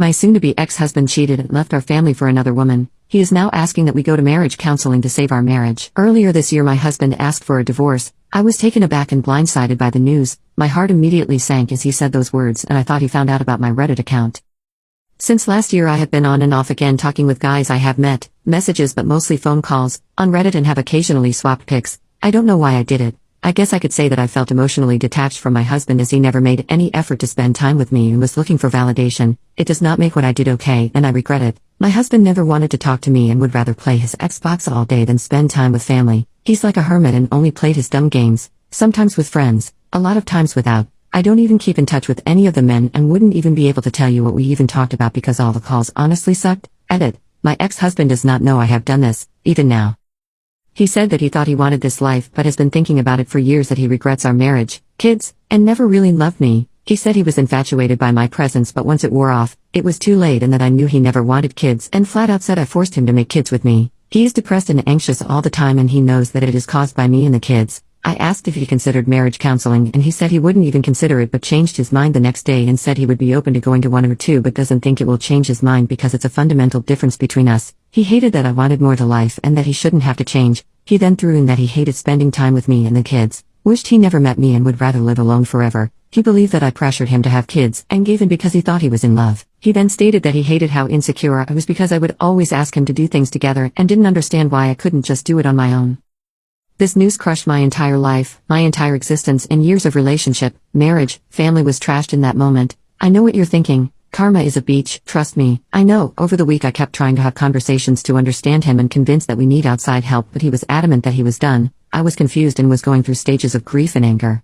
My soon-to-be ex-husband cheated and left our family for another woman. He is now asking that we go to marriage counseling to save our marriage. Earlier this year my husband asked for a divorce. I was taken aback and blindsided by the news. My heart immediately sank as he said those words, and I thought he found out about my Reddit account. Since last year I have been on and off again talking with guys I have met, messages but mostly phone calls, on Reddit, and have occasionally swapped pics. I don't know why I did it. I guess I could say that I felt emotionally detached from my husband as he never made any effort to spend time with me and was looking for validation. It does not make what I did okay, and I regret it. My husband never wanted to talk to me and would rather play his Xbox all day than spend time with family. He's like a hermit and only played his dumb games, sometimes with friends, a lot of times without. I don't even keep in touch with any of the men and wouldn't even be able to tell you what we even talked about because all the calls honestly sucked. Edit. My ex-husband does not know I have done this, even now. He said that he thought he wanted this life but has been thinking about it for years, that he regrets our marriage, kids, and never really loved me. He said he was infatuated by my presence, but once it wore off, it was too late, and that I knew he never wanted kids, and flat out said I forced him to make kids with me. He is depressed and anxious all the time, and he knows that it is caused by me and the kids. I asked if he considered marriage counseling, and he said he wouldn't even consider it, but changed his mind the next day and said he would be open to going to one or two, but doesn't think it will change his mind because it's a fundamental difference between us. He hated that I wanted more to life and that he shouldn't have to change. He then threw in that he hated spending time with me and the kids, wished he never met me and would rather live alone forever. He believed that I pressured him to have kids and gave in because he thought he was in love. He then stated that he hated how insecure I was because I would always ask him to do things together and didn't understand why I couldn't just do it on my own. This news crushed my entire life, my entire existence, and years of relationship, marriage, family was trashed in that moment. I know what you're thinking. Karma is a beach, trust me. I know. Over the week I kept trying to have conversations to understand him and convince that we need outside help, but he was adamant that he was done. I was confused and was going through stages of grief and anger.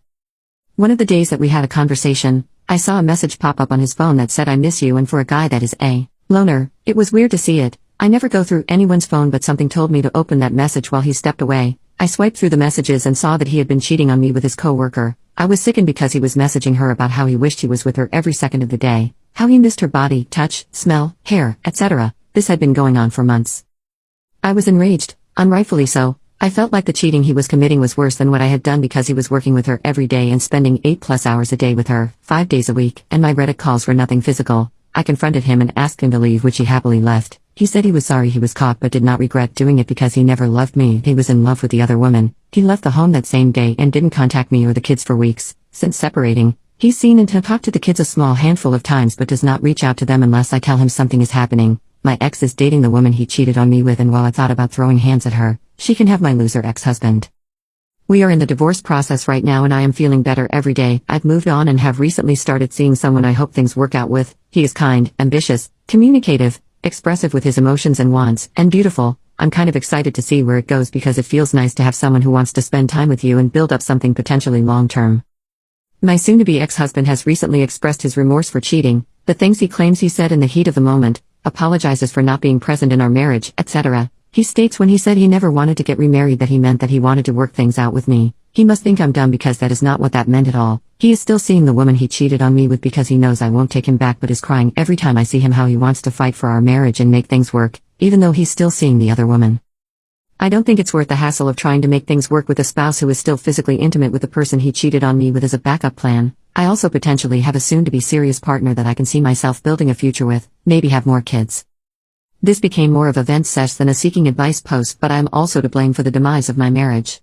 One of the days that we had a conversation, I saw a message pop up on his phone that said I miss you, and for a guy that is a loner, it was weird to see it. I never go through anyone's phone, but something told me to open that message while he stepped away. I swiped through the messages and saw that he had been cheating on me with his co-worker. I was sickened because he was messaging her about how he wished he was with her every second of the day, how he missed her body, touch, smell, hair, etc. This had been going on for months. I was enraged, unrightfully so. I felt like the cheating he was committing was worse than what I had done because he was working with her every day and spending 8+ hours a day with her, 5 days a week, and my Reddit calls were nothing physical. I confronted him and asked him to leave, which he happily left. He said he was sorry he was caught but did not regret doing it because he never loved me. He was in love with the other woman. He left the home that same day and didn't contact me or the kids for weeks. Since separating, he's seen and talked to the kids a small handful of times but does not reach out to them unless I tell him something is happening. My ex is dating the woman he cheated on me with, and while I thought about throwing hands at her, she can have my loser ex-husband. We are in the divorce process right now and I am feeling better every day. I've moved on and have recently started seeing someone I hope things work out with. He is kind, ambitious, communicative, expressive with his emotions and wants, and beautiful. I'm kind of excited to see where it goes because it feels nice to have someone who wants to spend time with you and build up something potentially long-term. My soon-to-be ex-husband has recently expressed his remorse for cheating, the things he claims he said in the heat of the moment, apologizes for not being present in our marriage, etc. He states when he said he never wanted to get remarried that he meant that he wanted to work things out with me. He must think I'm dumb because that is not what that meant at all. He is still seeing the woman he cheated on me with because he knows I won't take him back, but is crying every time I see him how he wants to fight for our marriage and make things work, even though he's still seeing the other woman. I don't think it's worth the hassle of trying to make things work with a spouse who is still physically intimate with the person he cheated on me with as a backup plan. I also potentially have a soon-to-be serious partner that I can see myself building a future with, maybe have more kids. This became more of a vent sesh than a seeking advice post, but I am also to blame for the demise of my marriage.